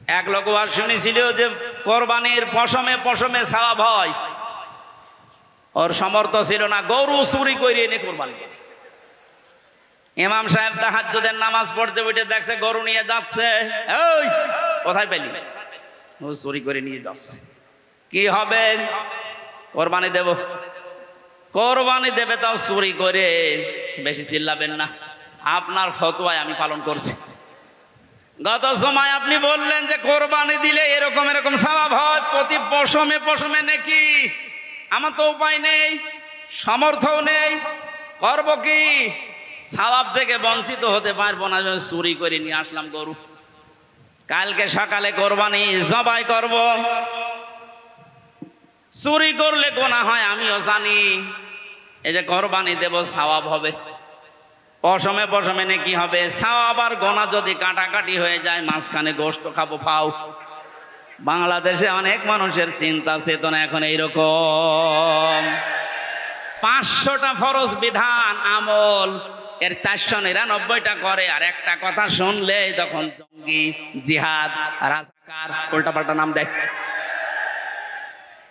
এক লোক আর শুনেছিল যে কোরবানির পশমে পশমে সওয়াব হয়, ওর সমর্থ ছিল না, গরু চুরি করে এনে কোরবানি করে। ইমাম সাহেব তাহাজ্জুদের নামাজ পড়তে উঠে দেখছে গরু নিয়ে যাচ্ছে, এই কোথায় পেলি? ও চুরি করে নিয়ে যাচ্ছে। কি হবে? কোরবানি দেব। কোরবানি দেবে তাও চুরি করে। বেশি চিল্লাবেন না, আপনার ফতোয়ায় আমি পালন করছি। গত সময় আপনি বললেন যে কোরবানি দিলে এরকম এরকম সওয়াব হয়, প্রতি পশমে পশমে নাকি। আমার তো উপায় নেই, সামর্থ্য নেই, করব কি? সওয়াব থেকে বঞ্চিত হতে পারবো না, চুরি করে নিয়ে আসলাম গরু। কালকে সকালে কোরবানি জবাই করব। চুরি করলে গুনাহ হয় আমিও জানি, এই যে কোরবানি দেব সওয়াব হবে, পশমে পশমে নাকি হবে। সওয়াব আর গোনা যদি কাটাকাটি হয়ে যায়, মাঝখানে গোশত খাবো পাও। বাংলাদেশে অনেক মানুষের চিন্তা চেতনা এখন এইরকম। 500টা ফরজ বিধান আমল, এর 499টা করে, আর একটা কথা শুনলে তখন জঙ্গি, জিহাদ, রাজাকার, উল্টাপাল্টা নাম দেয়।